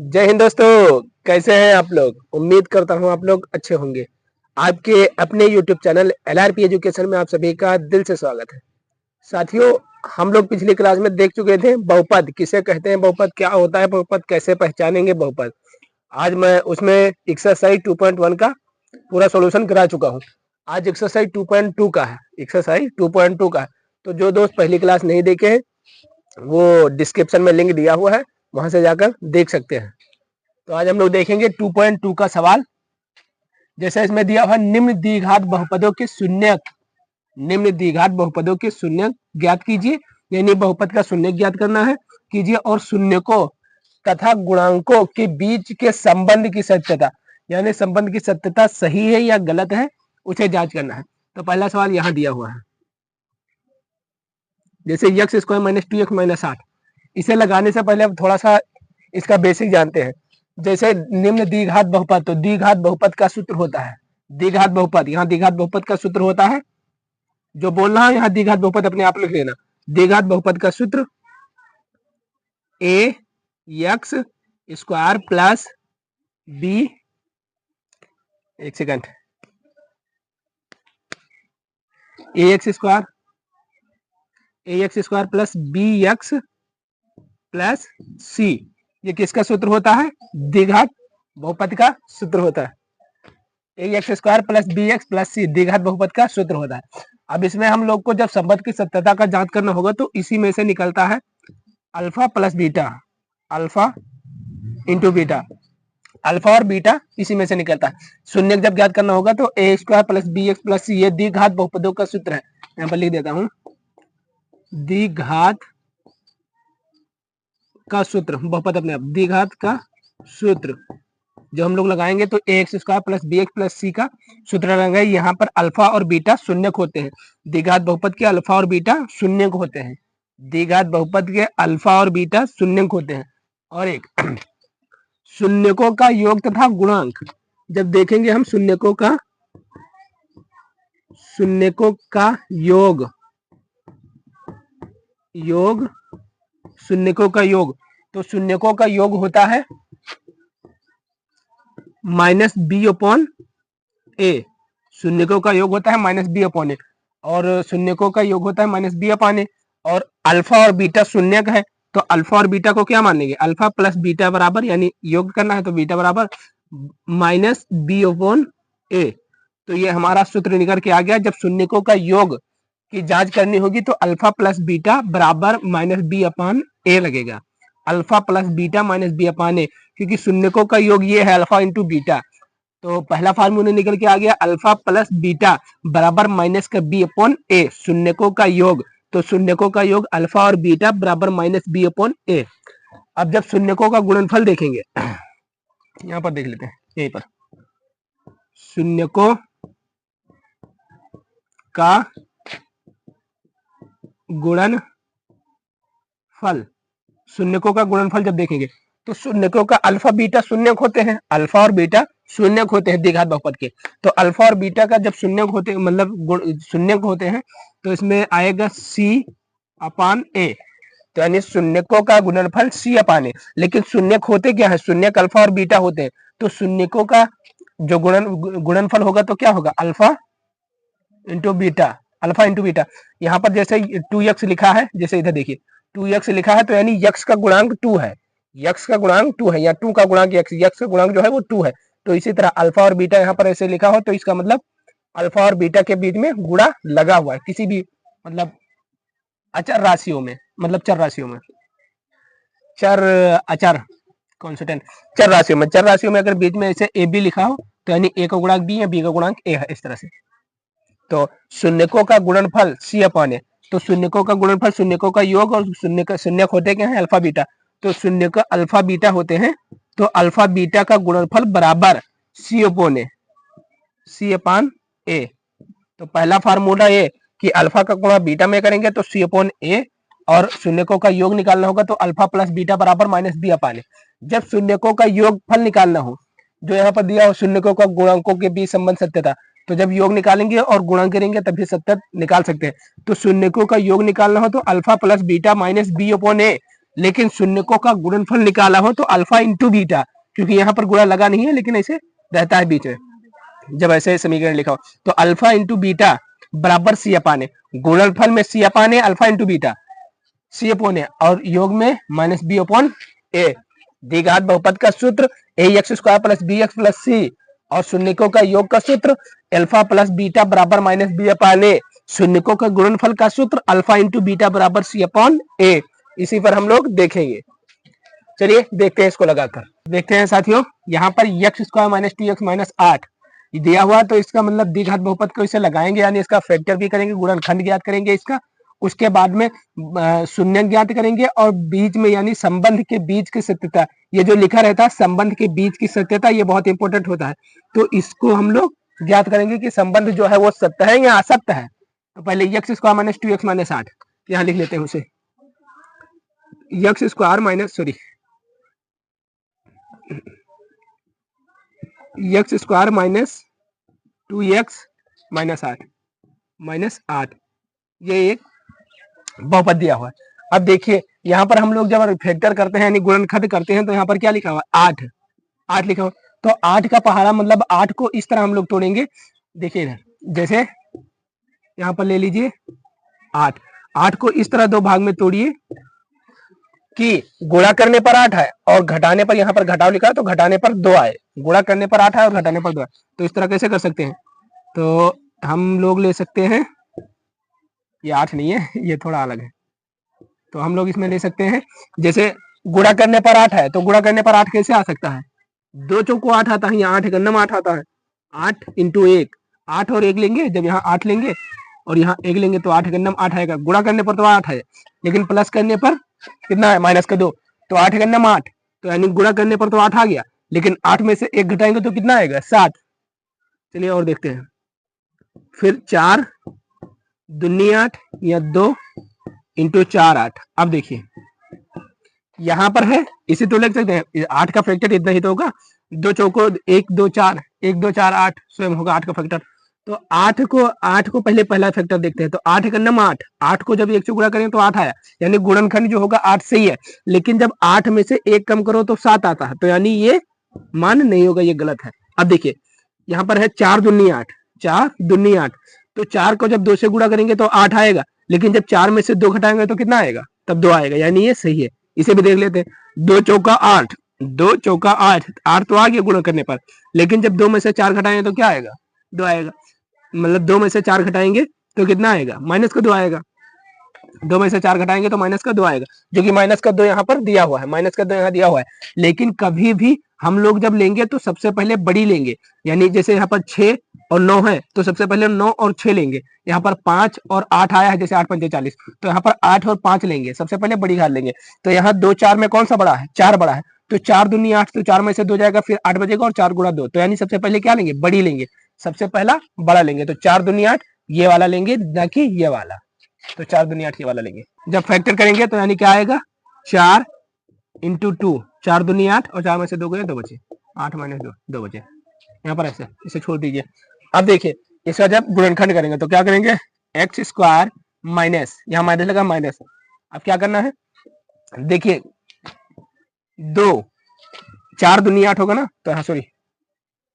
जय हिंद दोस्तों। कैसे हैं आप लोग? उम्मीद करता हूं आप लोग अच्छे होंगे। आपके अपने YouTube चैनल LRP एजुकेशन में आप सभी का दिल से स्वागत है। साथियों, हम लोग पिछली क्लास में देख चुके थे बहुपद किसे कहते हैं, बहुपद क्या होता है, बहुपद कैसे पहचानेंगे बहुपद। आज मैं उसमें एक्सरसाइज 2.1 का पूरा सॉल्यूशन करा चुका हूं। आज एक्सरसाइज 2.2 का है, एक्सरसाइज 2.2 का है। तो जो दोस्त पहली क्लास नहीं देखे हैं वो डिस्क्रिप्शन में लिंक दिया हुआ है, वहां से जाकर देख सकते हैं। तो आज हम लोग देखेंगे 2.2 का सवाल। जैसे इसमें दिया हुआ निम्न द्विघात बहुपदों के शून्यक, निम्न द्विघात बहुपदों के शून्यक ज्ञात कीजिए, यानी बहुपद का शून्यक ज्ञात करना है कीजिए, और शून्यकों तथा गुणांकों के बीच के संबंध की सत्यता, यानी संबंध की सत्यता सही है या गलत है उसे जांच करना है। तो पहला सवाल यहाँ दिया हुआ है, जैसे x square minus 2x minus 8। इसे लगाने से पहले अब थोड़ा सा इसका बेसिक जानते हैं। जैसे निम्न द्विघात बहुपद, तो द्विघात बहुपद का सूत्र होता है, द्विघात बहुपद, यहाँ द्विघात बहुपद का सूत्र होता है, जो बोल रहा है यहाँ द्विघात बहुपद अपने आप लिख लेना। द्विघात बहुपद का सूत्र a x square plus b, एक second, ax square plus bx plus c, ये किसका सूत्र होता है? द्विघात बहुपद का सूत्र होता है। ax square plus bx plus c द्विघात बहुपद का सूत्र होता है। अब इसमें हम लोग को जब संबंध की सत्यता का जांच करना होगा तो इसी में से निकलता है alpha plus beta, alpha into beta, alpha और बीटा इसी में से निकलता है। शून्य जब ज्ञात करना होगा तो a square plus B x plus सी, ये द्विघात बहुपदों का सूत्र है। यहाँ पर लिख देता हूं, द्विघात का सूत्र, बहुपद अपने आप, द्विघात का सूत्र जो हम लोग लगाएंगे तो a x square plus B x plus c का सूत्र लगाएंगे। यहाँ पर अल्फा और बीटा शून्यक होते हैं, द्विघात बहुपद के अल्फा और बीटा शून्यक होते हैं, द्विघात बहुपद के अल्फा और बीटा शून्यक होते हैं। और एक शून्यकों का योग तथा गुणांक, जब देखेंगे हम शून्यकों का योग, शून्यकों का योग, तो शून्यकों का योग होता है माइनस बी अपॉन ए, शून्यकों का योग होता है माइनस बी अपॉन ए, और शून्यकों का योग होता है माइनस बी अपॉन ए। और अल्फा और बीटा शून्यक है तो अल्फा और बीटा को क्या मान लेंगे? अल्फा प्लस बीटा बराबर, यानी योग करना है तो बीटा बराबर माइनस बी अपॉन ए। तो ये हमारा सूत्र निकल के आ गया। जब शून्यकों का योग की जांच करनी होगी तो अल्फा प्लस बीटा बराबर माइनस बी अपॉन ए लगेगा, alpha plus beta minus b upon a, क्योंकि शून्यकों का योग ये है अल्फा इंटू बीटा। तो पहला फार्मूला निकल के आ गया अल्फा प्लस बीटा बराबर माइनस का बी अपॉन ए, शून्यकों का योग, तो शून्यकों का योग अल्फा और बीटा बराबर माइनस बी अपॉन ए। अब जब शून्यकों का गुणनफल देखेंगे, यहां पर देख लेते हैं, यहीं पर शून्यकों का गुणनफल, शून्यकों का गुणनफल जब देखेंगे तो शून्यकों का अल्फा बीटा शून्यक होते हैं, अल्फा और बीटा शून्यक होते हैं द्विघात बहुपद के। तो अल्फा और बीटा का जब शून्यक होते, मतलब शून्यक होते हैं, तो इसमें आएगा सी अपान ए, तो यानी शून्यकों का गुणनफल सी अपान ए। लेकिन शून्यक होते क्या है? शून्यक अल्फा और बीटा होते हैं, तो शून्यकों का जो गुणनफल होगा तो क्या होगा? Alpha into beta, alpha into beta. यहाँ पर जैसे 2x लिखा है, जैसे इधर देखिए 2x लिखा है, तो यानी x का गुणांक 2 है, x का गुणांक 2 है, या 2 का गुणांक x का गुणांक जो है वो 2 है। तो इसी तरह अल्फा और बीटा यहाँ पर ऐसे लिखा हो तो इसका मतलब अल्फा और बीटा के बीच में गुणा लगा हुआ है, किसी भी मतलब अचर राशियों में, मतलब चर राशियों में, चर अचर कॉन्स्टेंट, चर राशियों में अगर बीच में ऐसे ए बी लिखा हो तो यानी ए का गुणांक बी है, बी का गुणांक ए है, इस तरह से। तो शून्यकों का गुणनफल सी अपान ए, तो शून्यकों का गुणनफल शून्यकों का योग, और शून्यक होते क्या है? Alpha beta. तो शून्य का अल्फा बीटा होते हैं, तो अल्फा बीटा का गुणनफल बराबर सी अपोन ए, सी अपान ए। तो पहला फार्मूला ये कि अल्फा का गुणा बीटा में करेंगे तो सी अपोन ए, और शून्यकों का योग निकालना होगा तो अल्फा प्लस बीटा बराबर माइनस बी अपान ए। जब शून्यकों का योग फल निकालना हो, जो यहाँ पर दिया हो शून्यकों का गुणांकों के बीच संबंध सत्यता, तो जब योग निकालेंगे और गुणांक करेंगे तभी सत्य निकाल सकते हैं। तो शून्यकों का योग निकालना हो तो alpha plus beta minus b upon a, लेकिन शून्यकों का गुणनफल निकाला हो तो अल्फा इंटू बीटा, क्योंकि यहाँ पर गुणा लगा नहीं है लेकिन ऐसे रहता है बीच में, जब ऐसे समीकरण लिखा हो तो अल्फा इंटू बीटा बराबर सी अपान ए, गुणनफल में सी अपान ए अल्फा इंटू बीटा सी अपॉन ए और योग में माइनस बी अपॉन ए। द्विघात बहुपद का सूत्र a x square plus B x plus c और शून्यकों का योग का सूत्र अल्फा प्लस बीटा बराबर माइनस बी अपान ए। शून्यकों का गुणनफल का सूत्र अल्फा इंटू बीटा बराबर सी अपॉन ए। इसी पर हम लोग देखेंगे। चलिए देखते हैं इसको लगाकर। देखते हैं साथियों, यहाँ पर x square minus 2x minus 8 दिया हुआ, तो इसका मतलब द्विघात बहुपद को इसे लगाएंगे, यानी इसका फैक्टर भी करेंगे, गुणनखंड ज्ञात करेंगे इसका, उसके बाद में शून्य ज्ञात करेंगे और बीच में यानी संबंध के बीच की सत्यता, ये जो लिखा रहता है संबंध के बीच की सत्यता, ये बहुत इंपॉर्टेंट होता है। तो इसको हम लोग ज्ञात करेंगे कि संबंध जो है वो सत्य है या असत्य है। तो पहले x square minus 2x minus 8 यहाँ लिख लेते हैं उसे, x square minus x square minus 2x minus 8 ये एक बहुपद दिया हुआ है। अब देखिए यहाँ पर हम लोग जब फैक्टर करते हैं यानी गुणनखंड करते हैं तो यहाँ पर क्या लिखा हुआ है 8 लिखा हुआ। तो 8 का पहाड़ा मतलब 8 को इस तरह हम लोग तोड़ेंगे। देखिए इधर जैसे यहाँ पर ले लीजिए 8 को इस तरह दो भाग में तोड़िए कि गुणा करने पर 8 है और घटाने पर, यहाँ पर घटाव लिखा है तो घटाने पर 2 आए, गुणा करने पर 8 है और घटाने पर 2 आए। तो इस तरह कैसे कर सकते हैं, तो हम लोग ले सकते हैं, ये 8 नहीं है, ये थोड़ा अलग है, तो हम लोग इसमें ले सकते हैं जैसे गुणा करने पर 8 है तो गुणा करने पर 8 कैसे आ सकता है, 2 चौको 8 आता है, यहाँ 8 गन्नम 8 आता है, 8 इंटू 1, 8 और 1 लेंगे, जब यहाँ 8 लेंगे और यहाँ 1 लेंगे तो 8 गन्नम 8 आएगा। गुणा करने पर तो 8 है लेकिन प्लस करने पर कितना है माइनस का 2, तो 8 गन्नम 8, तो यानी गुणा करने पर तो 8 आ गया, लेकिन 8 में से 1 घटाएंगे तो कितना आएगा 7। चलिए और देखते हैं, फिर 4 दूनी 8 या 2 इंटू 4 8। अब देखिए यहाँ पर है, इसे तो लिख सकते हैं 8 का फैक्टर इतना ही तो होगा, 2 चौको 1 2 4 1 2 4 8 स्वयं होगा 8 का फैक्टर। तो 8 को पहले पहला फैक्टर देखते हैं, तो 8 का नंबर 8 को जब 1 से गुणा करें तो 8 आया, यानी गुणनखंड जो होगा 8 सही है, लेकिन जब 8 में से 1 कम करो तो 7 आता है, तो यानी ये मान नहीं होगा, ये गलत है। अब देखिए यहाँ पर है 4 दूनी 8, तो 4 को जब 2 से गुणा करेंगे तो 8 आएगा, लेकिन जब 4 में से 2 घटाएंगे तो कितना आएगा, तब 2 आएगा, यानी ये सही है। इसे भी देख लेते हैं, 2 चौका 8 8 तो आ गया गुणा करने पर, लेकिन जब 2 में से 4 घटाएंगे तो क्या आएगा 2 आएगा, मतलब 2 में से 4 घटाएंगे तो कितना आएगा माइनस का 2 आएगा, 2 में से 4 घटाएंगे तो माइनस का 2 आएगा, जो कि माइनस का 2 यहाँ पर दिया हुआ है, माइनस का 2 यहाँ दिया हुआ है। लेकिन कभी भी हम लोग जब लेंगे तो सबसे पहले बड़ी लेंगे, यानी जैसे यहाँ पर 6 और 9 है तो सबसे पहले 9 और 6 लेंगे, यहाँ पर 5 और 8 आया है, जैसे 8 पंचे 40, तो यहाँ पर 8 और 5 लेंगे, सबसे पहले बड़ी घात लेंगे। तो यहाँ 2 4 में कौन सा बड़ा है, 4 बड़ा है, तो 4 दूनी 8, तो 4 में से 2 जाएगा, फिर 8 बचेगा और 4 गुणा 2, तो यानी सबसे पहले क्या लेंगे, बड़ी लेंगे, सबसे पहला बड़ा लेंगे। तो 4 दूनी 8 ये वाला लेंगे, ना कि ये वाला, तो 4 दूनी 8 ये वाला लेंगे। जब फैक्टर करेंगे तो यानी क्या आएगा 4 इंटू 2, 4 दूनी 8 और 4 में से 2 गए 2 बचे, 8 माइनस 2 बचे, यहाँ पर ऐसे इसे छोड़ दीजिए। अब देखिए इसका जब गुणनखंड करेंगे तो क्या करेंगे, एक्स स्क्वायर माइनस, यहाँ माइनस लगा माइनस, अब क्या करना है, देखिए 2 4 दूनी 8 होगा ना, तो हाँ सॉरी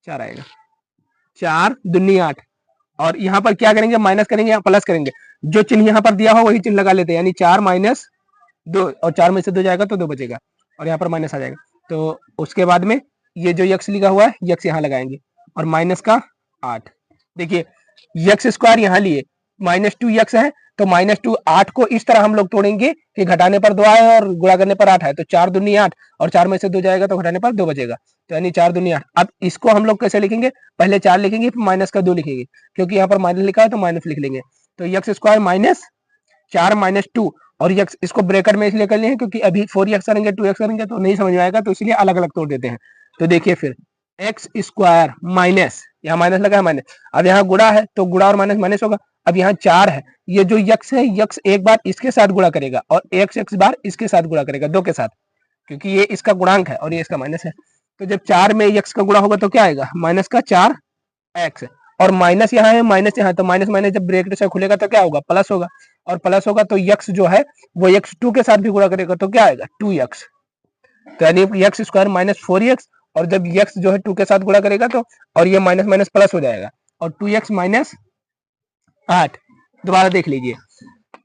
4 आएगा, 4 दूनी 8 और यहाँ पर क्या करेंगे माइनस करेंगे या प्लस करेंगे, जो चिन्ह यहाँ पर दिया हो वही चिन्ह लगा लेते हैं, यानी 4 माइनस 2 और 4 में से 2 जाएगा तो 2 बचेगा और यहाँ पर माइनस आ जाएगा। तो उसके बाद में ये जो यक्स लिखा हुआ है यक्स यहाँ लगाएंगे और माइनस का 8, देखिए यक्स स्क्वायर यहाँ लिए माइनस 2 यक्स है, तो माइनस 2 8 को इस तरह हम लोग तोड़ेंगे कि घटाने पर 2 आए और गुणा करने पर 8 है, तो 4 दूनी 8 और 4 में से 2 जाएगा तो घटाने पर 2 बचेगा, तो यानी 4 दूनी 8। अब इसको हम लोग कैसे लिखेंगे, पहले 4 लिखेंगे फिर माइनस का 2 लिखेंगे, क्योंकि यहाँ पर माइनस लिखा है तो माइनस लिख लेंगे। तो यक्स स्क्वायर माइनस 4 माइनस 2 और यक्स, इसको ब्रैकेट में इसलिए कर लिए हैं क्योंकि अभी 4x करेंगे 2x करेंगे तो नहीं समझ में आएगा, तो इसलिए अलग अलग तोड़ देते हैं। तो देखिए फिर एक्स स्क्वायर माइनस, यहाँ माइनस लगा है माइनस, अब यहाँ गुणा है तो गुणा और माइनस माइनस होगा, अब यहाँ 4 है, ये जो यक्स है यक्स एक बार इसके साथ गुणा करेगा और एक्स बार इसके साथ गुणा करेगा, 2 के साथ, क्योंकि ये इसका गुणांक है और ये इसका माइनस है। तो जब 4 में यक्स का गुणा होगा तो क्या आएगा माइनस का 4x, और माइनस यहाँ है माइनस यहाँ, तो माइनस माइनस जब ब्रैकेट से खुलेगा तो क्या होगा प्लस होगा, और प्लस होगा तो यक्स जो है वो x2 के साथ भी गुणा करेगा तो क्या आएगा 2x। तो यानी एक्स स्क्वायर माइनस 4x, और जब x जो है 2 के साथ गुणा करेगा तो और ये माइनस माइनस प्लस हो जाएगा और 2x माइनस 8। दोबारा देख लीजिए,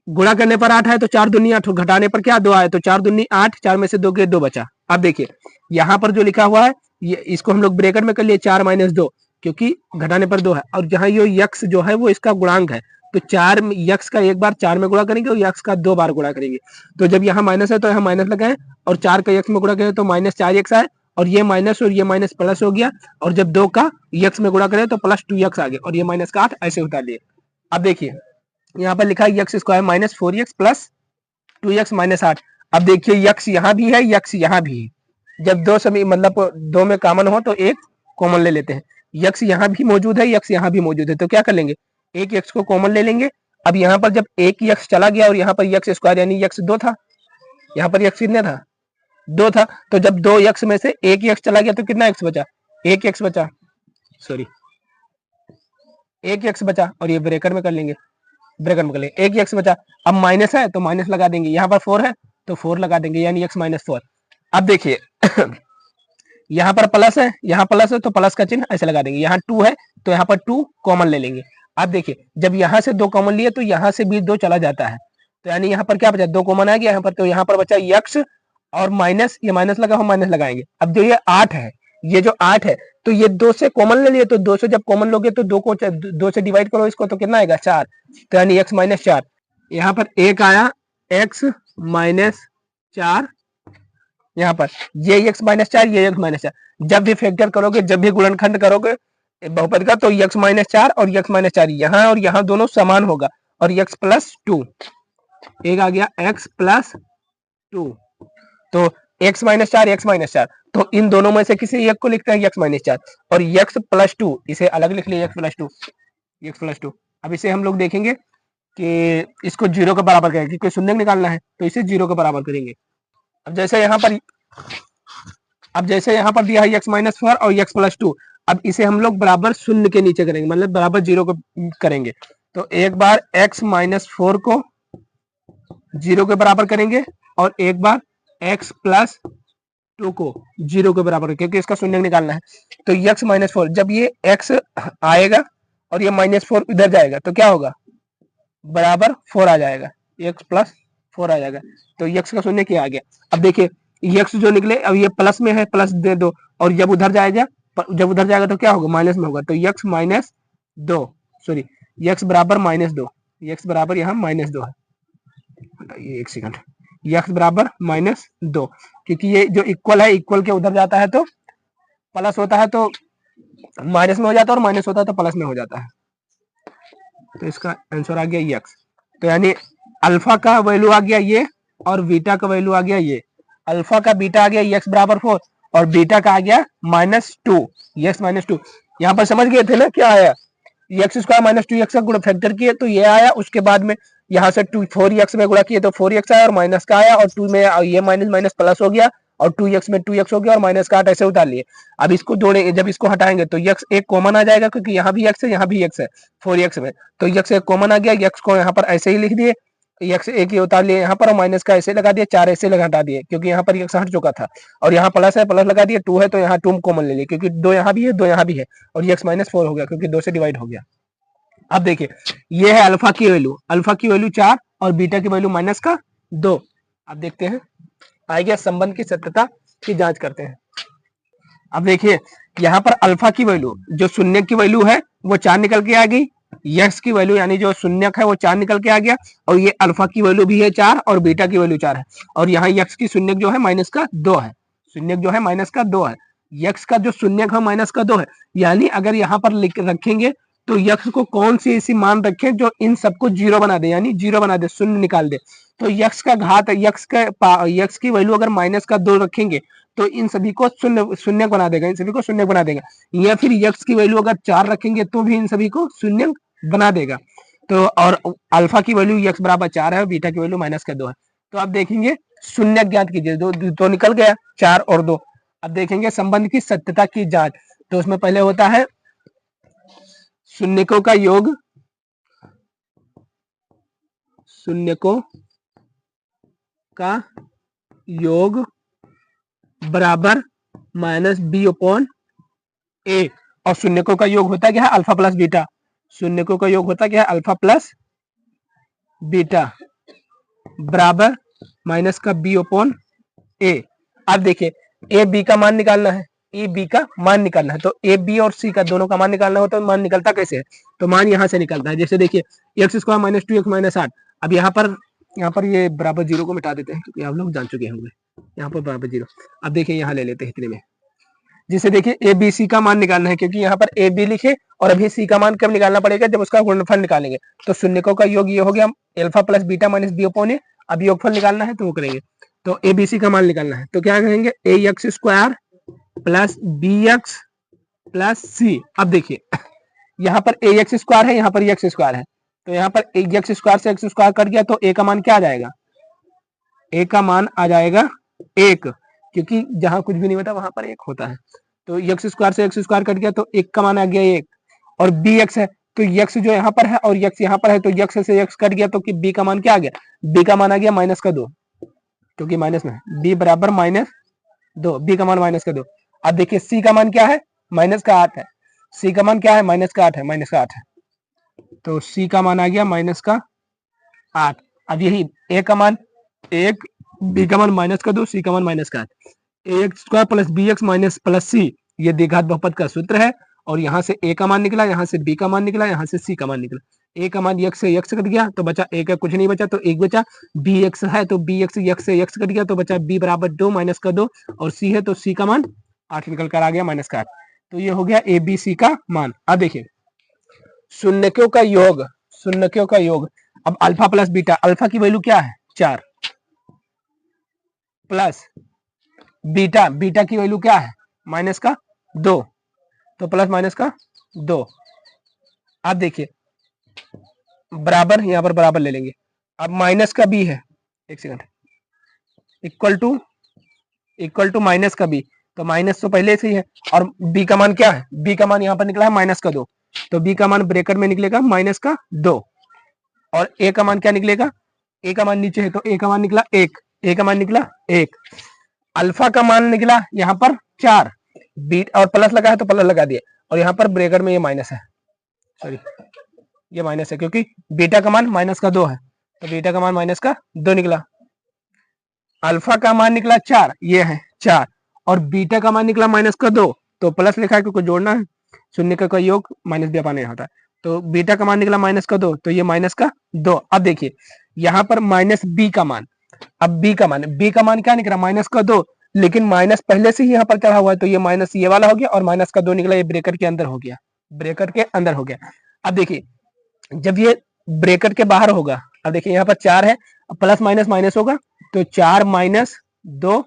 गुणा करने पर 8 है तो 4 दूनी 8, घटाने पर क्या 2 आए तो 4 दूनी 8, 4 में से 2 गए 2 बचा। अब देखिए यहाँ पर जो लिखा हुआ है ये इसको हम लोग ब्रैकेट में कर लिए 4 माइनस 2, क्योंकि घटाने पर 2 है, और जहाँ ये यक्स जो है वो इसका गुणांक है तो 4 यक्स का एक बार 4 में गुणा करेंगे और यक्स का 2 बार गुणा करेंगे। तो जब यहाँ माइनस है तो यहाँ माइनस लगाए और 4 का यक्स में गुणा करें तो माइनस 4x आए, और ये माइनस और ये माइनस प्लस हो गया, और जब 2 का यक्स में गुणा करें तो प्लस 2x आ गया, और ये माइनस का 8 ऐसे उतार लिए। अब देखिए यहाँ पर लिखा है x square minus 4x plus 2x minus 8। अब देखिए यक्स यहाँ भी है, यक्स यहाँ भी है, जब दो समी मतलब दो में कॉमन हो तो एक कॉमन ले लेते हैं। यक्स यहाँ भी मौजूद है, यक्स यहाँ भी मौजूद है, तो क्या कर लेंगे एक यक्स को कॉमन ले लेंगे। अब यहाँ पर जब एक यक्स चला गया और यहाँ पर यक्स स्क्वायर यानी यक्स 2 था, यहाँ पर यक्स कितने था 2 था, तो जब 2 यक्स में से एक यक्स चला गया तो कितना एक्स बचा, एक यक्स बचा, सॉरी एक यक्स बचा, और ये ब्रैकेट में कर लेंगे, ब्रैकेट में कर लेंगे एक यक्स बचा। अब माइनस है तो माइनस लगा देंगे, यहाँ पर 4 है तो 4 लगा देंगे यानी x माइनस 4। अब देखिए यहाँ पर प्लस है, यहाँ प्लस है तो प्लस का चिन्ह ऐसे लगा देंगे, यहाँ 2 है तो यहाँ पर 2 कॉमन ले लेंगे। अब देखिए जब यहाँ से 2 कॉमन लिए तो यहाँ से भी 2 चला जाता है, तो यानी यहाँ पर क्या बचा 2 कॉमन आ गया यहाँ पर, तो यहाँ पर बचा x और माइनस, ये माइनस लगा हम माइनस लगाएंगे। अब जो ये 8 है, ये जो 8 है तो ये 2 से कॉमन ले लिए, तो 2 से जब कॉमन लोगे तो 2 को 2 से डिवाइड करो इसको तो कितना आएगा 4, तो यानी x माइनस 4। यहाँ पर एक आया x माइनस 4, यहाँ पर ये x माइनस 4, ये x माइनस 4, जब भी फैक्टर करोगे जब भी गुणनखंड करोगे बहुपद का तो x माइनस 4 और x माइनस 4 यहाँ और यहाँ दोनों समान होगा, और x प्लस 2, एक आ गया x प्लस 2, तो x माइनस 4 x माइनस 4, तो इन दोनों में से किसी एक को लिखते हैं x माइनस 4, और x प्लस 2 इसे अलग लिख लिए x प्लस 2, x प्लस 2। अब इसे हम लोग देखेंगे कि इसको 0 के बराबर करेंगे क्योंकि शून्य निकालना है तो इसे 0 के बराबर करेंगे। अब जैसे यहाँ पर दिया है x माइनस 4 और x प्लस 2, अब इसे हम लोग बराबर शून्य के नीचे करेंगे, मतलब बराबर 0 को करेंगे, तो एक बार x माइनस 4 को 0 के बराबर करेंगे और एक बार x प्लस 2 को 0 के बराबर, क्योंकि इसका शून्य निकालना है। तो x माइनस 4 जब ये x आएगा और ये माइनस 4 इधर जाएगा तो क्या होगा बराबर 4 आ जाएगा, x प्लस 4 आ जाएगा, तो x का शून्य क्या आ गया। अब देखिए x जो निकले अब ये प्लस में है प्लस दे दो, और जब उधर जाएगा तो क्या होगा माइनस में होगा, तो x माइनस 2 सॉरी x बराबर माइनस 2, x बराबर यहाँ माइनस 2 है, ये एक सेकंड, x बराबर माइनस 2, क्योंकि ये जो इक्वल है इक्वल के उधर जाता है तो प्लस होता है तो माइनस में हो जाता है और माइनस होता है तो प्लस में हो जाता है, तो इसका आंसर आ गया x। तो यानी अल्फा का वैल्यू आ गया ये और बीटा का वैल्यू आ गया ये, अल्फा का बीटा आ गया x बराबर 4 और बीटा का आ गया माइनस 2, x माइनस 2। यहाँ पर समझ गए थे ना क्या आया, एक्स स्क्वायर माइनस 2x का गुणा फैक्टर किए तो ये आया, उसके बाद में यहाँ से 4x में गुणा किए तो 4x आया और माइनस का आया, और 2 में ये माइनस माइनस प्लस हो गया और 2x में 2x हो गया और माइनस का 8 ऐसे उतार लिए। अब इसको जोड़ेंगे, जब इसको हटाएंगे तो x एक कॉमन आ जाएगा क्योंकि यहाँ भी x है यहाँ भी x है 4x में, तो x एक कॉमन आ गया, x को यहाँ पर ऐसे ही लिख दिए, x एक ही उतार लिए यहाँ पर और माइनस का ऐसे लगा दिए, 4 ऐसे हटा दिए क्योंकि यहाँ पर x हट चुका था, और यहाँ प्लस है प्लस लगा दिए, 2 है तो यहाँ 2 कॉमन ले लिए क्योंकि 2 यहाँ भी है 2 यहाँ भी है, और x माइनस 4 हो गया क्योंकि 2 से डिवाइड हो गया। अब देखिए ये है अल्फा की वैल्यू 4 और बीटा की वैल्यू माइनस का 2। अब देखते हैं आगे संबंध की सत्यता की जांच करते हैं। अब देखिए यहाँ पर अल्फा की वैल्यू जो शून्य की वैल्यू है वो 4 निकल के आ गई, यक्स की वैल्यू यानी जो शून्यक है वो 4 निकल के आ गया, और ये अल्फा की वैल्यू भी है 4 और बीटा की वैल्यू 4 है, और यहाँ यक्स की शून्यक जो है माइनस का 2 है, शून्यक जो है माइनस का 2 है, यक्स का जो शून्यक है माइनस का 2 है, यानी अगर यहाँ पर लिख रखेंगे तो यक्स को कौन सी ऐसी मान रखें जो इन सबको 0 बना दे, यानी 0 बना दे, शून्य निकाल दे, तो यक्स का घात यक्स की वैल्यू अगर माइनस का 2 रखेंगे तो इन सभी को शून्य बना देगा, इन सभी को शून्य बना देगा, या फिर यक्स की वैल्यू अगर 4 रखेंगे तो भी इन सभी को शून्य बना देगा। तो और अल्फा की वैल्यू यक्स बराबर 4 है और बीटा की वैल्यू माइनस का 2 है, तो आप देखेंगे शून्य ज्ञात कीजिए, दो निकल गया 4 और 2। अब देखेंगे संबंध की सत्यता की जांच, तो उसमें पहले होता है शून्यकों का योग, शून्यकों का योग बराबर माइनस बी अपॉन ए, और शून्यकों का योग होता क्या है अल्फा प्लस बीटा, शून्यकों का योग होता क्या है अल्फा प्लस बीटा बराबर माइनस का बी अपॉन ए। अब देखिए ए बी का मान निकालना है, ए बी का मान निकालना है, तो ए बी और सी का दोनों का मान निकालना हो तो मान निकलता कैसे है, तो मान यहाँ से निकलता है। जैसे देखिए x square minus 2x minus 8, अब यहाँ पर ये बराबर जीरो को मिटा देते हैं क्योंकि आप लोग जान चुके होंगे, यहाँ पर बराबर जीरो। अब देखिए यहाँ ले लेते हैं इतने में, जिसे देखिए ए बी सी का मान निकालना है, क्योंकि यहाँ पर ए बी लिखे और अभी सी का मान कब निकालना पड़ेगा, जब उसका गुणनफल निकालेंगे। तो शून्यकों का योग ये हो गया alpha plus beta minus b upon a. अब योगफल निकालना है तो वो करेंगे, तो ए बी सी का मान निकालना है, तो क्या कहेंगे a x square plus B x plus c. अब देखिए यहाँ पर ए एक्स स्क्वायर है, यहाँ पर एक्स स्क्वायर है, तो यहाँ पर एक्स स्क्वायर से एक्स स्क्वायर कट गया तो ए का मान क्या आ जाएगा, ए का मान आ जाएगा एक, क्योंकि जहां कुछ भी नहीं होता वहां पर एक होता है। तो एक्स स्क्वायर से एक्स स्क्वायर कट गया तो एक का मान आ गया एक, और बी एक्स है तो एक्स जो यहाँ पर है और एक्स यहाँ पर है तो एक्स से एक्स कट गया तो कि बी का मान क्या आ गया, बी का मान आ गया माइनस का 2, क्योंकि माइनस में बी बराबर -2, बी का मान -2। अब देखिए सी का मान क्या है माइनस का 8 है, सी का मान क्या है माइनस का 8 है, माइनस का 8 है, तो सी का मान आ गया -8। अब यही ए का मान 1, बी का मान -2, सी का मान -8, A x square plus B x minus plus सी, ये द्विघात बहुपद का सूत्र है। और यहाँ से ए का मान निकला, यहाँ से बी का मान निकला, यहाँ से सी का मान निकला। ए का मान एक्स से एक्स कट गया तो बचा ए का कुछ नहीं बचा तो एक बचा, बी एक्स है तो बी एक्स से एक्स कट गया तो बचा बी बराबर 2 माइनस का 2, और सी है तो सी का मान 8 निकल कर आ गया माइनस का 8। तो ये हो गया ए बी सी का मान। अब देखिए शून्यकों का योग, शून्यकों का योग, अब अल्फा प्लस बीटा, अल्फा की वैल्यू क्या है 4 प्लस बीटा, बीटा की वैल्यू क्या है माइनस का 2, तो प्लस माइनस का 2। अब देखिए बराबर, यहां पर बराबर ले लेंगे, अब माइनस का बी है, एक सेकंड, इक्वल टू माइनस का बी, तो माइनस तो पहले से ही है, और बी का मान क्या है, बी का मान यहाँ पर निकला है माइनस का 2, तो बी का मान ब्रैकेट में निकलेगा माइनस का 2, और ए का मान क्या निकलेगा, ए का मान नीचे है तो ए का मान निकला 1, ए का मान निकला 1, अल्फा का मान निकला यहाँ पर 4, बी और प्लस लगा है तो प्लस लगा दिया, और यहाँ पर ब्रैकेट में ये माइनस है, सॉरी ये माइनस है क्योंकि बीटा का मान माइनस का 2 है, तो बीटा का मान माइनस का 2 निकला। अल्फा का मान निकला 4, ये है 4, और बीटा का मान निकला माइनस का 2, तो प्लस लिखा है क्योंकि जोड़ना है, शून्य का योग माइनस भी अपान होता है, तो बीटा का मान निकला माइनस का 2, तो ये माइनस का 2। अब देखिए यहाँ पर माइनस बी का मान, अब बी का मान क्या निकला माइनस का 2, लेकिन माइनस पहले से ही यहाँ पर चढ़ा हुआ है तो ये माइनस ये वाला हो गया, और माइनस का 2 निकला, ये ब्रैकेट के अंदर हो गया, ब्रैकेट के अंदर हो गया। अब देखिए जब ये ब्रैकेट के बाहर होगा, अब देखिए यहाँ पर 4 है, प्लस माइनस माइनस होगा, तो 4 माइनस 2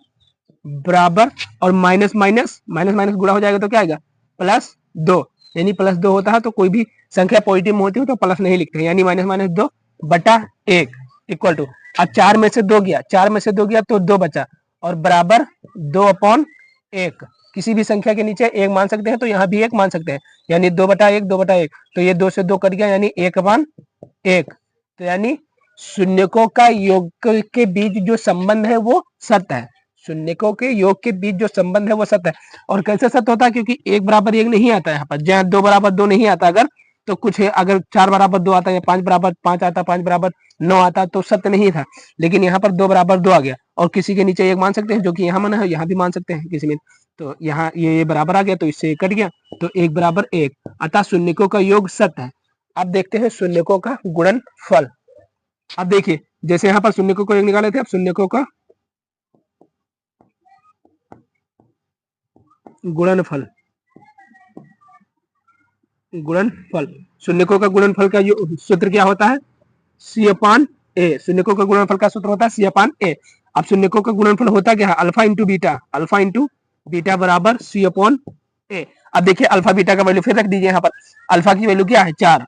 बराबर, और माइनस माइनस माइनस माइनस गुणा हो जाएगा तो क्या आएगा +2, यानी +2 होता है तो कोई भी संख्या पॉजिटिव में होती है तो प्लस नहीं लिखते हैं, यानी -2/1 इक्वल टू, अब 4 में से 2 गया, 4 में से 2 गया तो 2 बचा, और बराबर 2/1, किसी भी संख्या के नीचे 1 मान सकते हैं तो यहाँ भी 1 मान सकते हैं, यानी 2/1, तो ये 2 से 2 कट गया, यानी 1/1, तो यानी शून्यकों का योग के बीच जो संबंध है वो सत्य है, शून्यकों के योग के बीच जो संबंध है वो सत्य है। और कैसे सत्य होता है, क्योंकि 1 बराबर 1 नहीं आता है यहाँ पर, जहाँ 2 बराबर 2 नहीं आता, अगर तो कुछ है, अगर 4 बराबर 2 आता है या 5 बराबर 5 आता, 5 बराबर 9 आता तो सत्य नहीं था, लेकिन यहाँ पर 2 बराबर 2 आ गया, और किसी के नीचे 1 मान सकते हैं, जो कि यहाँ माना है यहाँ भी मान सकते हैं किसी में, तो यहाँ ये बराबर आ गया तो इससे कट गया, तो 1 बराबर 1, अतः शून्यकों का योग सत्य है। अब देखते हैं शून्यकों का गुणनफल। अब देखिए जैसे यहाँ पर शून्यकों को 1 निकाले थे, अब शून्यकों का गुणनफल, शून्यकों का गुणनफल का सूत्र क्या होता है, C/A, शून्यकों का गुणनफल का सूत्र होता है C/A। अब शून्यकों का गुणनफल होता क्या है, अल्फा इंटू बीटा बराबर C/A। अब देखिए अल्फा बीटा का वैल्यू फिर रख दीजिए यहाँ पर, अल्फा की वैल्यू क्या है 4,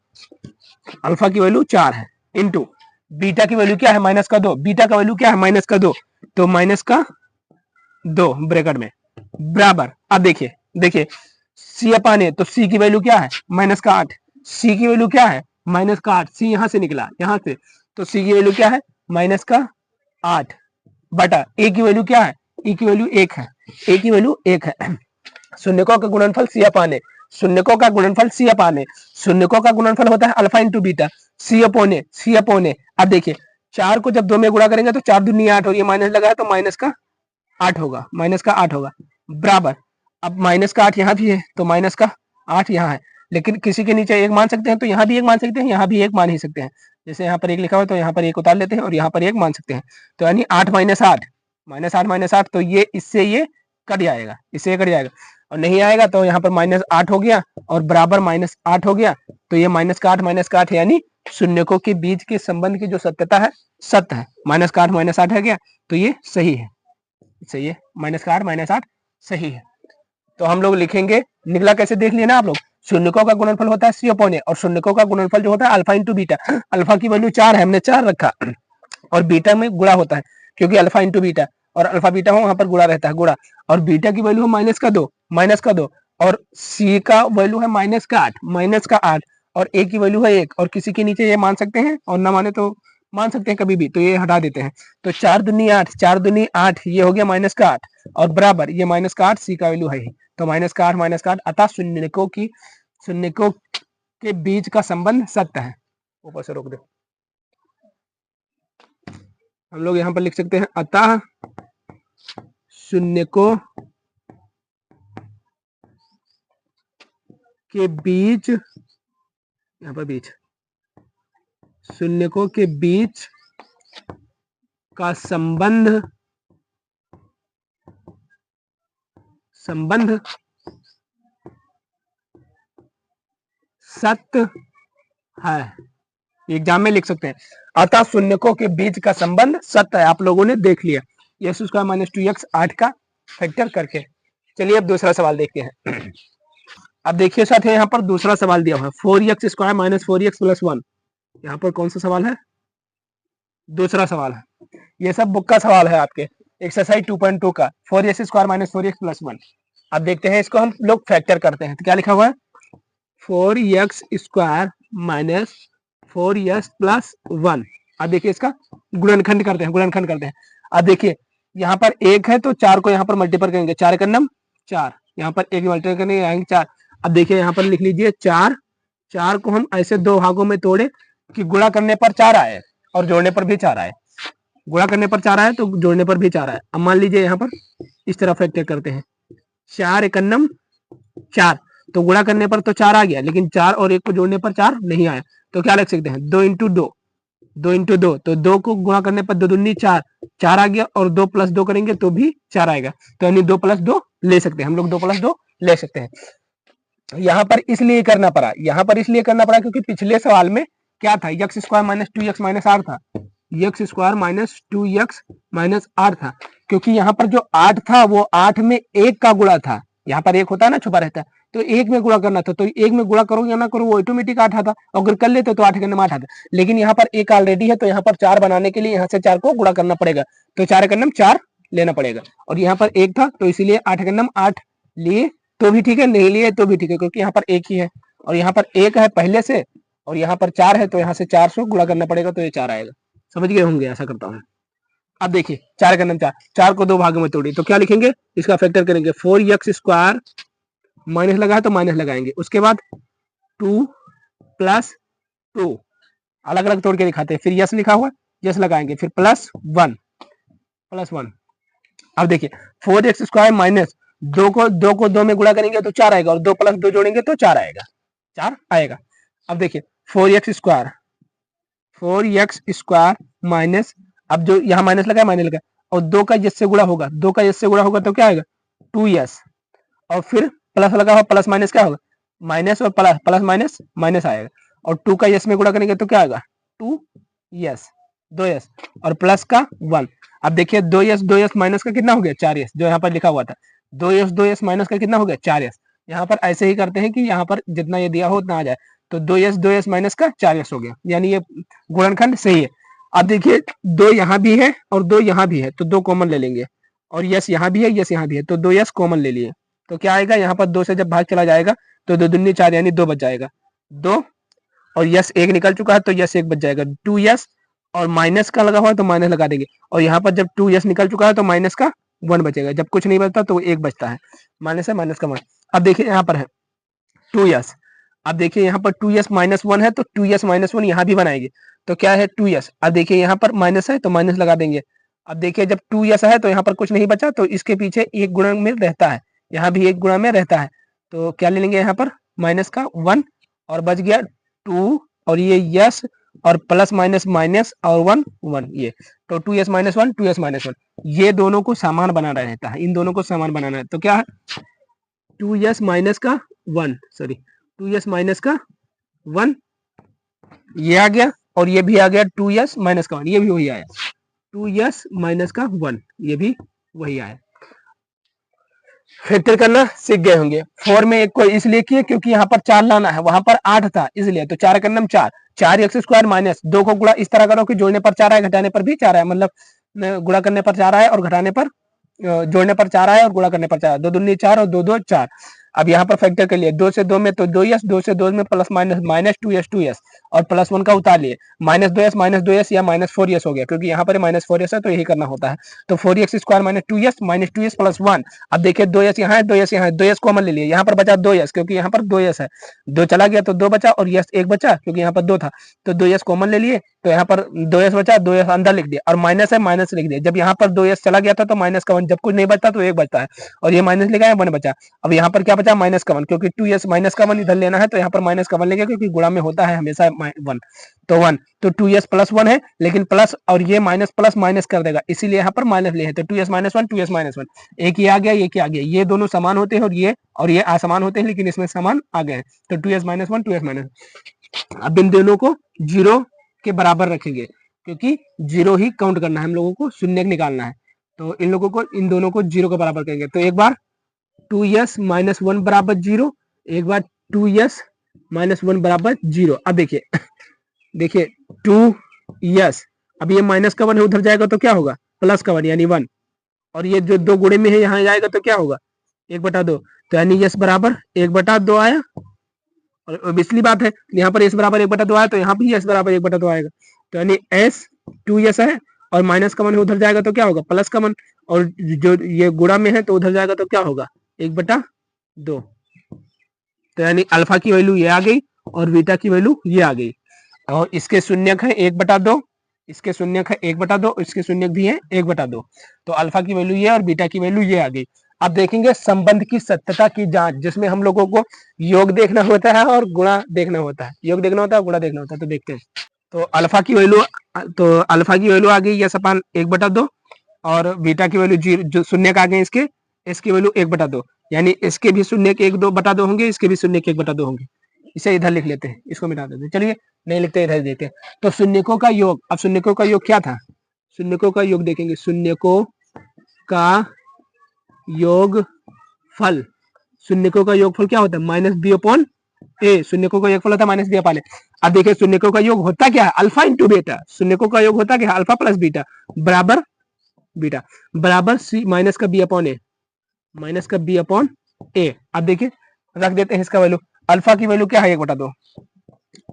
अल्फा की वैल्यू 4 है, इंटू बीटा की वैल्यू क्या है -2, बीटा का वैल्यू क्या है -2, तो -2 ब्रैकेट में बराबर, अब देखिए C/A, तो C की वैल्यू क्या है -8, C की वैल्यू क्या है -8, C यहाँ से निकला, यहाँ से, तो सी की वैल्यू क्या है, माइनस का 8 बटा ए की वैल्यू क्या है, ई की वैल्यू 1 है, ए की वैल्यू 1 है। शून्यकों का गुणनफल सी अपान ए, शून्यकों का गुणनफल सी अपान ए, शून्यकों का गुणनफल होता है alpha into beta, c upon a, c upon a. अब देखिए 4 को जब 2 में गुणा करेंगे तो 4 दूनी 8 और ये माइनस लगा है तो माइनस का 8 होगा, माइनस का 8 होगा, बराबर। अब माइनस का 8 यहाँ भी है तो माइनस का 8 यहाँ है, लेकिन किसी के नीचे 1 मान सकते हैं तो यहाँ भी 1 मान सकते हैं, यहाँ भी 1 मान ही सकते हैं। जैसे यहाँ पर 1 लिखा हुआ है तो यहाँ पर 1 उतार लेते हैं और यहाँ पर 1 मान सकते हैं। तो यानी 8 माइनस 8, माइनस 8 माइनस 8, तो ये इससे ये कट जाएगा, इससे ये कट जाएगा और नहीं आएगा तो यहाँ पर माइनस 8 हो गया और बराबर माइनस 8 हो गया। तो ये माइनस का 8 यानी शून्यकों के बीच के संबंध की जो सत्यता है सत्य है। माइनस का 8 है गया तो ये सही है, सही है, माइनस का 8 सही है। तो हम लोग लिखेंगे, निकला कैसे देख लिया ना आप लोग, शून्यकों का गुणनफल होता है सी अपॉन ए और शून्यकों का गुणनफल जो होता है अल्फा इंटू बीटा। अल्फा की वैल्यू 4 है, हमने 4 रखा और बीटा में गुणा होता है क्योंकि अल्फा इंटू बीटा और अल्फा बीटा हो वहां पर गुणा रहता है, गुणा। और बीटा की वैल्यू है माइनस का 2 और सी का वैल्यू है माइनस का 8 और ए की वैल्यू है 1 और किसी के नीचे ये मान सकते हैं और ना माने तो मान सकते हैं कभी भी, तो ये हटा देते हैं। तो 4 दूनी 8, ये हो गया माइनस का 8 और बराबर ये माइनस का 8 सी का वैल्यू है ही, तो माइनस का 8 अतः शून्यकों के बीच का संबंध सत्य है। ऊपर से रोक दे, हम लोग यहाँ पर लिख सकते हैं अतः शून्यकों के बीच, यहाँ पर बीच, शून्यकों के बीच का संबंध सत्य है। एग्जाम में लिख सकते हैं अतः शून्यकों के बीच का संबंध सत्य है। आप लोगों ने देख लिया, एक्स स्क्वायर माइनस 2x 8 का फैक्टर करके। चलिए अब दूसरा सवाल देखते हैं। अब देखिए साथियों यहाँ पर दूसरा सवाल दिया हुआ है 4x square minus 4x plus 1। यहाँ पर कौन सा सवाल है, दूसरा सवाल है। ये सब बुक का सवाल है आपके एक्सरसाइज 2.2 का 4x square minus 4x plus 1। अब देखते हैं इसको हम लोग फैक्टर करते हैं। तो क्या लिखा हुआ है 4x square minus 4x plus 1। अब देखिए इसका गुणनखंड करते हैं, अब देखिए यहाँ पर 1 है तो 4 को यहाँ पर मल्टीपल करेंगे, 4 का नम 4, यहाँ पर 1 मल्टीपल करेंगे आएंगे 4। अब देखिए यहाँ पर लिख लीजिए 4 को हम ऐसे 2 भागों में तोड़े कि गुणा करने पर 4 आए और जोड़ने पर भी 4 आए, गुणा करने पर 4 आए तो जोड़ने पर भी 4 आए। अब मान लीजिए यहाँ पर इस तरह फैक्टर करते हैं, 4 एकन्नम 4, तो गुणा करने पर तो 4 आ गया लेकिन 4 और 1 को जोड़ने पर 4 नहीं आया, तो क्या लिख सकते हैं 2 इंटू 2, तो 2 को गुणा करने पर 2 दूनी 4 आ गया और 2 प्लस 2 करेंगे तो भी 4 आएगा, तो यानी 2 प्लस 2 ले सकते हैं हम लोग, 2 प्लस 2 ले सकते हैं। यहाँ पर इसलिए करना पड़ा क्योंकि पिछले सवाल में क्या था, x square minus 2x minus 8 था, x square minus 2x minus 8 था, क्योंकि यहाँ पर जो 8 था वो 8 में 1 का गुणा था। यहाँ पर 1 होता है ना, छुपा रहता है, तो 1 में गुणा करना था, तो 1 में गुणा करो या ना करो वो ऑटोमेटिक 8 आता, अगर कर लेते तो 8 करने में 8 आता। लेकिन यहाँ पर 1 ऑलरेडी है तो यहाँ पर 4 बनाने के लिए यहाँ से 4 को गुणा करना पड़ेगा, तो 4 करनम 4 लेना पड़ेगा। और यहाँ पर 1 था तो इसीलिए 8 करनम 8 लिए तो भी ठीक है, नहीं लिए तो भी ठीक है, क्योंकि यहाँ पर 1 ही है और यहाँ पर 1 है पहले से और यहाँ पर 4 है, तो यहाँ से 4 से गुणा करना पड़ेगा तो ये 4 आएगा। समझ गए होंगे, ऐसा करता हूँ। अब देखिए 4 का नम 4 को 2 भागों में तोड़िए, तो क्या लिखेंगे, इसका फैक्टर करेंगे 4x स्क्वायर, माइनस लगा है तो माइनस लगाएंगे, उसके बाद 2 प्लस 2 अलग अलग तोड़ के दिखाते हैं, फिर यस लिखा हुआ यस लगाएंगे, फिर प्लस 1। अब देखिए 4x स्क्वायर माइनस 2 को 2 में गुणा करेंगे तो 4 आएगा और 2 प्लस 2 जोड़ेंगे तो 4 आएगा। अब देखिए 4x स्क्वायर माइनस, अब जो यहाँ माइनस लगा और 2 का यस से गुणा होगा, तो क्या आएगा 2s, और फिर प्लस लगा हुआ, प्लस माइनस क्या होगा माइनस, और प्लस माइनस आएगा, और 2 का यस में गुणा करेंगे तो क्या आएगा 2s, 2s और प्लस का 1। अब देखिए 2s माइनस का कितना हो गया 4s, जो यहाँ पर लिखा हुआ था 2s माइनस का कितना हो गया 4s। यहाँ पर ऐसे ही करते हैं कि यहाँ पर जितना ये दिया हो उतना आ जाए, तो 2s माइनस का 4s हो गया, यानी ये गुणनखंड सही है। अब देखिए 2 यहाँ भी है और 2 यहाँ भी है, तो 2 कॉमन ले लेंगे, और यस यहाँ भी है यस यहाँ भी है, तो 2s कॉमन ले लिए, तो क्या आएगा यहाँ पर 2 से जब भाग चला जाएगा तो 2 दूनी 4 यानी 2 बच जाएगा, 2 और यस 1 निकल चुका है तो यस 1 बच जाएगा, 2s और माइनस का लगा हुआ है तो माइनस लगा देंगे, और यहाँ पर जब 2s निकल चुका है तो माइनस का 1 बचेगा, जब कुछ नहीं बचता तो 1 बचता है, माइनस है माइनस का 1। अब देखिए यहाँ पर है 2s, अब देखिए यहाँ पर 2s माइनस 1 है तो 2s माइनस 1 यहाँ भी बनाएंगे, तो क्या है 2s। अब देखिए यहाँ पर माइनस है तो माइनस लगा देंगे। अब देखिए जब 2s है तो यहाँ पर कुछ नहीं बचा, तो इसके पीछे एक गुणा में रहता है, यहाँ भी एक गुणा में रहता है, तो क्या ले लेंगे यहाँ पर माइनस का 1, और बच गया 2, और ये यस, और प्लस माइनस माइनस, और 1 1, ये तो 2s माइनस 1 2s माइनस 1, ये दोनों को समान बनाना रहता है, इन दोनों को समान बनाना है, तो क्या है 2s माइनस का 1, सॉरी 2s माइनस का 1 ये आ गया, और ये भी आ गया 2s माइनस का 1, ये भी वही आया 2s माइनस का 1, ये भी वही आया। फैक्टर करना सीख गए होंगे। 4 में एक को इसलिए किए क्योंकि यहाँ पर 4 लाना है, वहां पर 8 था इसलिए, तो 4 का नाम 4, 4x² माइनस 2 को गुणा इस तरह करो कि जोड़ने पर 4 आए, घटाने पर भी 4 आए, मतलब गुणा करने पर 4 आए और घटाने पर जोड़ने पर 4 आए और गुणा करने पर 4, 2 दूनी 4 और 2 2 4। अब यहाँ पर फैक्टर कर लिए 2 से 2 में तो 2s, 2 से 2 में प्लस माइनस माइनस 2s और प्लस 1 का उतार लिए, माइनस 2s या माइनस 4s हो गया, क्योंकि यहाँ पर माइनस 4s है तो यही करना होता है, तो 4x² माइनस 2s प्लस 1। अब देखिए 2s यहाँ है 2s यहाँ है, 2s कॉमन ले लिए, यहाँ पर बचा 2s क्योंकि यहाँ पर 2s है, 2 चला गया तो 2 बचा, और यस 1 बचा क्योंकि यहाँ पर 2 था, तो 2s कॉमन ले लिए, तो यहाँ पर 2s बचा, 2s अंदर लिख दिया, और माइनस है माइनस लिख दिया, जब यहाँ पर 2s चला गया था तो माइनस का 1, जब कुछ नहीं बचता तो 1 बचता है, और ये माइनस लिखा है 1 बचा। अब यहाँ पर क्या बचा माइनस का 1, क्योंकि 2s माइनस का 1 इधर लेना है तो यहाँ पर माइनस का 1 लेंगे, क्योंकि गुणा में होता है हमेशा 1, तो 1, तो 2s प्लस 1 है, लेकिन प्लस और ये माइनस प्लस माइनस कर देगा, इसीलिए यहाँ पर माइनस लिए है, तो 2s माइनस 1 2s माइनस 1, एक ये आ गया एक ये आ गया, ये दोनों समान होते हैं और ये असमान होते हैं, लेकिन इसमें समान आ गए हैं, तो 2s माइनस 1 2s माइनस। अब इन दोनों को 0 के बराबर रखेंगे, क्योंकि 0 ही काउंट करना है हम लोगों को, शून्य निकालना है, तो इन दोनों को 0 के बराबर करेंगे, तो एक बार 2s माइनस 1 बराबर 0, एक बार 2s माइनस 1 बराबर 0। अब देखिए 2s, अब ये माइनस का 1 है उधर जाएगा तो क्या होगा प्लस का 1 यानी 1, और ये जो 2 गुणे में है यहाँ जाएगा तो क्या होगा 1/2, तो यानी यस बराबर 1/2 आया, और ऑब्वियसली बात है यहाँ पर s बराबर 1/2 आया तो यहाँ भी s बराबर 1/2 आएगा, तो यानी s 2s है, और माइनस का 1 है उधर जाएगा तो क्या होगा प्लस का 1, और जो ये गुणा में है तो उधर जाएगा तो क्या होगा 1/2, तो यानी अल्फा की वैल्यू ये आ गई और बीटा की वैल्यू ये आ गई, और इसके शून्यक है 1/2, इसके शून्यक है 1/2, इसके शून्यक भी है 1/2, तो अल्फा की वैल्यू ये और बीटा की वैल्यू ये आ गई। अब देखेंगे संबंध की सत्यता की जांच, जिसमें हम लोगों को योग देखना होता है और गुणा देखना होता है, योग देखना होता है गुणा देखना होता है, तो देखते हैं। तो अल्फा की वैल्यू आ गई यस अपान 1/2, और बीटा की वैल्यू जो शून्यक आ गए इसकी वैल्यू 1/2, यानी इसके भी शून्य के 1/2 होंगे, इसके भी शून्य के 1/2 होंगे, इसे इधर लिख लेते हैं, इसको मिटा देते हैं, चलिए नहीं लिखते इधर देते हैं। तो शून्यकों का योग, अब शून्यकों का योग क्या था, शून्यकों का योग देखेंगे, शून्यकों का योग फल, शून्यकों का योगफल क्या होता है माइनस बी अपॉन ए, शून्यकों का योगफल होता है माइनस बी अपॉन ए। अब देखिए शून्यकों का योग होता क्या है अल्फा इंटू बीटा, शून्यकों का योग होता क्या है अल्फा प्लस बीटा बराबर सी माइनस का बी अपॉन ए, माइनस का बी अपॉन ए। अब देखिए रख देते हैं इसका वैल्यू, अल्फा की वैल्यू क्या है 1/2,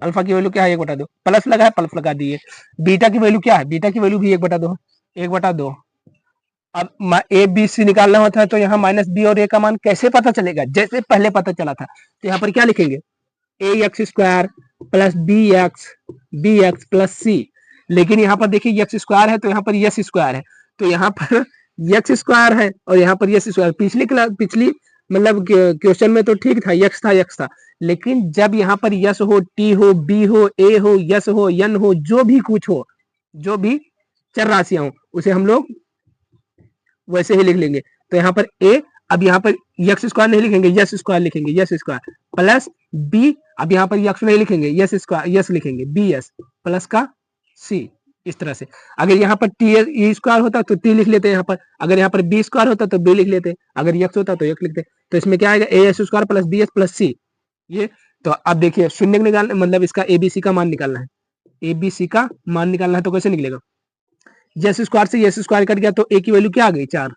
अल्फा की वैल्यू क्या है 1/2, प्लस लगा है प्लस लगा दिए, बीटा की वैल्यू क्या है, बीटा की वैल्यू भी 1/2, अब ए बी सी निकालना होता है तो यहाँ माइनस बी और ए का मान कैसे पता चलेगा, जैसे पहले पता चला था, तो यहाँ पर क्या लिखेंगे ax² plus B x plus c, लेकिन यहाँ पर देखिए x² है तो यहाँ पर यस स्क्वायर है, तो यहाँ पर x² है और यहाँ पर यस स्क्वायर, पिछली मतलब क्वेश्चन में तो ठीक था यक्स था, लेकिन जब यहाँ पर यस हो टी हो बी हो ए हो यस हो यन हो, जो भी कुछ हो, जो भी चर राशियां हो, उसे हम लोग वैसे ही लिख लेंगे, तो यहाँ पर ए, अब यहाँ पर x² नहीं लिखेंगे यस स्क्वायर लिखेंगे, यस स्क्वायर प्लस बी, अब यहाँ पर यक्स नहीं लिखेंगे यस स्क्वायर यस लिखेंगे बी एस प्लस का सी, इस तरह से। अगर यहाँ पर टी स्क्वायर होता तो टी लिख लेते हैं यहाँ पर, अगर यहाँ पर बी स्क्वायर होता तो बी लिख लेते, अगर यक्स होता तो यक्स लिखते, तो इसमें क्या आएगा a s square plus b s plus सी, ये। तो अब देखिए शून्य निकालना मतलब इसका एबीसी का मान निकालना है, एबीसी का मान निकालना है, तो कैसे निकलेगा, यस स्क्वायर से यस स्क्वायर कट गया तो ए की वैल्यू क्या आ गई 4,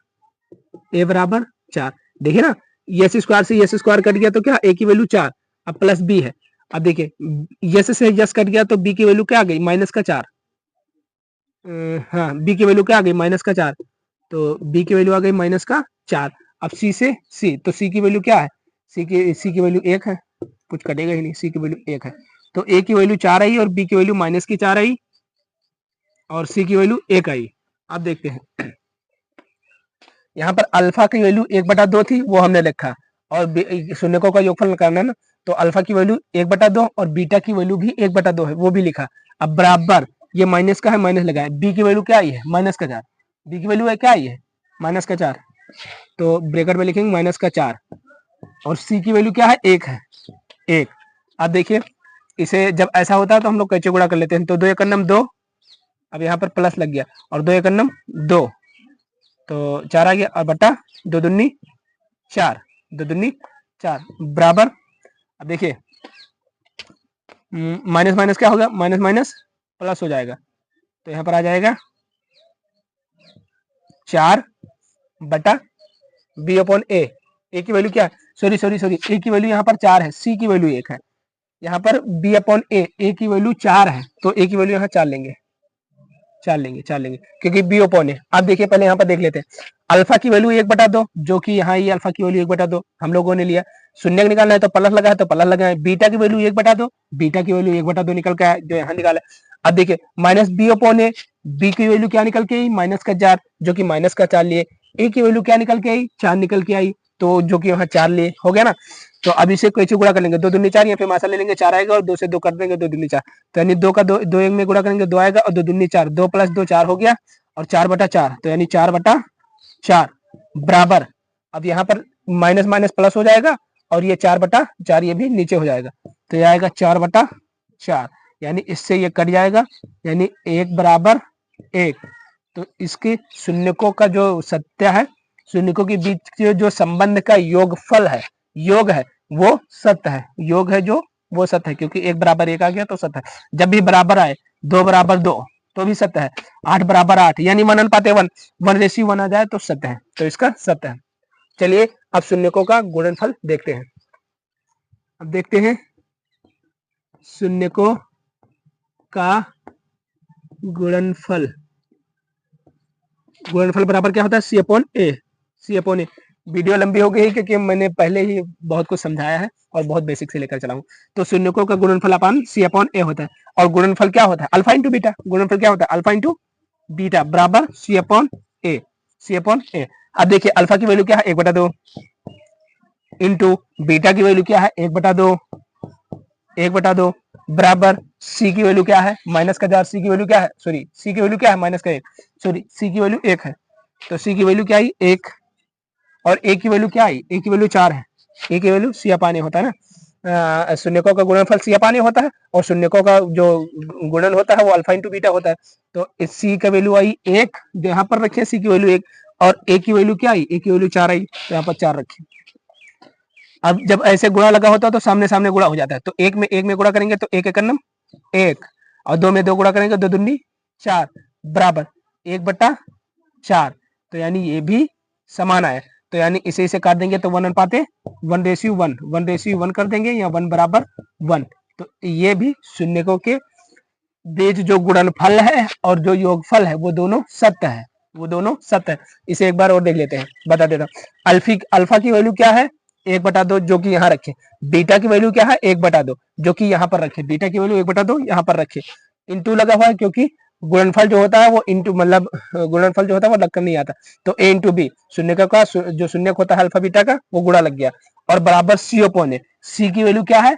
ए बराबर 4, देखिए ना यस स्क्वायर से यस स्क्वायर कट गया तो क्या ए की वैल्यू 4, अब प्लस बी है, अब देखिए यस से यस कट गया तो बी की वैल्यू क्या आ गई माइनस का 4, हाँ, बी की वैल्यू क्या आ गई, -4, तो बी की वैल्यू आ गई -4। अब सी से सी, तो सी की वैल्यू क्या है, सी की वैल्यू 1 है, कुछ कटेगा ही नहीं, सी की वैल्यू 1 है, तो ए की वैल्यू 4 आई और बी की वैल्यू -4 आई और सी की वैल्यू 1 आई। अब देखते हैं, यहाँ पर अल्फा की वैल्यू 1/2 थी, वो हमने लिखा, और शून्यकों का योगफल निकालना है ना, तो अल्फा की वैल्यू 1/2 और बीटा की वैल्यू भी 1/2 है, वो भी लिखा। अब बराबर ये माइनस का है, माइनस लगाए, बी की वैल्यू क्या आई है, -4, बी की वैल्यू है क्या आई है, -4, तो ब्रैकेट में लिखेंगे -4, और सी की वैल्यू क्या है, 1 है, 1। अब देखिए, इसे जब ऐसा होता है तो हम लोग कैसे गुणा कर लेते हैं, तो 2 एकम 2, अब यहाँ पर प्लस लग गया, और 2 एकम 2, तो 4 आ गया, और बटा 2 दूनी 4, 2 दूनी 4 बराबर। अब देखिए, माइनस माइनस क्या होगा, माइनस माइनस प्लस हो जाएगा, तो यहाँ पर आ जाएगा 4 बटा बी अपॉन ए की वैल्यू क्या है, सॉरी ए की वैल्यू यहाँ पर 4 है, सी की वैल्यू 1 है, यहाँ पर बी अपॉन ए की वैल्यू 4 है, तो ए की वैल्यू यहाँ 4 लेंगे, 4 लेंगे क्योंकि बी ओपन है। अब देखिए, पहले यहाँ पर देख लेते हैं, अल्फा की वैल्यू 1/2, जो कि यहाँ ये अल्फा की वैल्यू 1/2 हम लोगों ने लिया, शून्य निकालना है तो प्लस लगा है तो प्लस लगा है, बीटा की वैल्यू 1/2, बीटा की वैल्यू 1/2 निकल के आया जो यहाँ निकाला। अब देखिए, माइनस बी ओपन है, बी की वैल्यू क्या निकल के आई, -4, जो कि -4 लिए, ए की वैल्यू क्या निकल के आई, 4 निकल के आई, तो जो कि यहाँ 4 लिए, हो गया ना। तो अब इसे कैसे गुणा कर लेंगे, 2 दूनी 4, यहाँ पे मासा ले लेंगे, 4 आएगा और 2 से 2 कर देंगे, 2 दूनी 4, तो यानी 2 का 2 एक में गुणा करेंगे 2 आएगा, और 2 दूनी 4, 2 + 2 4 हो गया, और 4/4, तो यानी 4/4 बराबर। अब यहाँ पर माइनस माइनस प्लस हो जाएगा, और ये 4/4 ये भी नीचे हो जाएगा, तो ये आएगा 4/4, यानी इससे ये कट जाएगा, यानी 1 बराबर 1। तो इसके शून्यकों का जो सत्य है, शून्यकों के बीच के जो संबंध का योगफल है, योग है, वो सत्य है, योग है जो वो सत्य है, क्योंकि 1 बराबर 1 आ गया तो सत्य है। जब भी बराबर आए, 2 बराबर 2 तो भी सत्य है, 8 बराबर 8 यानी मन अनुपात 1:1 आ जाए तो सत्य है, तो इसका सत्य है। चलिए अब शून्यकों का गुणनफल देखते हैं। अब देखते हैं शून्यकों का गुणनफल। गुणनफल बराबर क्या होता है, सी अपॉन ए। वीडियो लंबी हो गई क्योंकि मैंने पहले ही बहुत कुछ समझाया है और बहुत बेसिक से लेकर चला हूं। तो शून्यकों का गुणनफल अपन सी अपॉन ए होता है, और गुणनफल क्या होता है, अल्फा इंटू बीटा। गुणनफल क्या होता है, अल्फा इंटू बीटा बराबर सी अपॉन ए। अब देखिए, अल्फा की वैल्यू क्या है, 1/2, इंटू बीटा की वैल्यू क्या है, 1/2 बराबर सी की वैल्यू क्या है, -4, सी की वैल्यू क्या है, सॉरी सी की वैल्यू क्या है, -1, सॉरी सी की वैल्यू 1 है, तो सी की वैल्यू क्या आई, 1, और ए की वैल्यू क्या आई, ए की वैल्यू 4 है, ए की वैल्यू सी अपाने होता है ना, शून्यकों का गुणनफल सी अपाने होता है, और शून्यकों का जो गुणन होता है वो अल्फा इंटू बीटा होता है। तो इस सी का वैल्यू आई 1, जो यहाँ पर रखे सी की वैल्यू 1, और ए की वैल्यू क्या आई, ए की वैल्यू 4 आई, तो यहाँ पर 4 रखे। अब जब ऐसे गुणा लगा होता है तो सामने सामने गुणा हो जाता है, तो एक में गुणा करेंगे तो 1 एकम 1, और 2 में 2 गुणा करेंगे 2 दूनी 4 बराबर 1/4, तो यानी ये भी समान आया, तो यानी इसे काट देंगे तो 1:1 कर देंगे, या 1 बराबर 1। तो ये भी शून्यकों के बीच जो गुणनफल है और जो योगफल है वो दोनों सत्य है, इसे एक बार और देख लेते हैं, बता देता हूँ। अल्फा की वैल्यू क्या है, 1/2, जो कि यहाँ रखे। बीटा की वैल्यू क्या है, 1/2, जो कि यहाँ पर रखे। बीटा की वैल्यू 1/2 यहाँ पर रखे, इंटू लगा हुआ है क्योंकि गुणनफल जो होता है वो इंटू, मतलब गुणनफल जो होता है वो लगकर नहीं आता, तो ए इंटू बी, शून्य का जो शून्य होता है अल्फा बीटा का, वो गुणा लग गया, और बराबर सी ओपन है। सी की वैल्यू क्या है,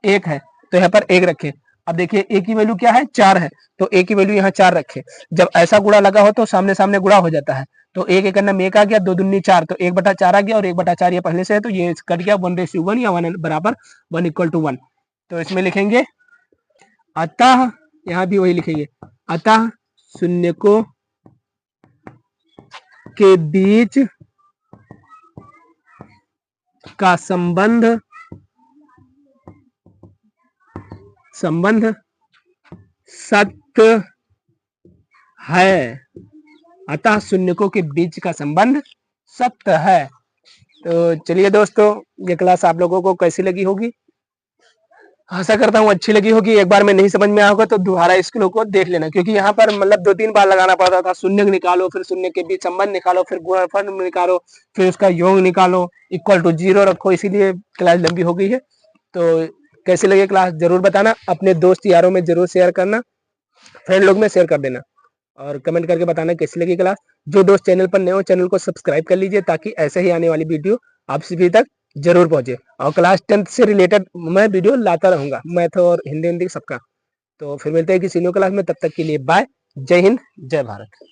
1 है, तो यहाँ पर 1 रखे। अब देखिए, ए की वैल्यू क्या है, 4 है, तो ए की वैल्यू यहाँ 4 रखे। जब ऐसा गुणा लगा हो तो सामने सामने गुणा हो जाता है, तो 1 एक अन्ना 1 आ गया, 2 दूनी 4, तो 1/4 आ गया, और 1/4 ये पहले से है तो ये कट गया, 1:1 या 1 बराबर 1 = 1। तो इसमें लिखेंगे अतः, यहाँ भी वही लिखेंगे, अतः शून्यकों के बीच का संबंध सत्य है। अतः शून्यकों के बीच का संबंध सत्य है। तो चलिए दोस्तों, ये क्लास आप लोगों को कैसी लगी होगी आशा करता हूँ अच्छी लगी होगी। एक बार में नहीं समझ में आया होगा तो दोबारा इसको को देख लेना, क्योंकि यहाँ पर मतलब 2-3 बार लगाना पड़ता था। शून्य निकालो, फिर शून्य के बीच संबंध निकालो, फिर गुणनफल निकालो, फिर उसका योग निकालो, इक्वल टू 0 रखो, इसीलिए क्लास लंबी हो गई है। तो कैसी लगी क्लास जरूर बताना, अपने दोस्त यारों में जरूर शेयर करना, फ्रेंड लोग में शेयर कर देना और कमेंट करके बताना कैसी लगी क्लास। जो दोस्त चैनल पर नए हो चैनल को सब्सक्राइब कर लीजिए, ताकि ऐसे ही आने वाली वीडियो आप सभी तक जरूर पहुंचे। और क्लास 10th से रिलेटेड मैं वीडियो लाता रहूंगा, मैथ और हिंदी सबका। तो फिर मिलते हैं किसी न्यू क्लास में, तब तक के लिए बाय। जय हिंद, जय भारत।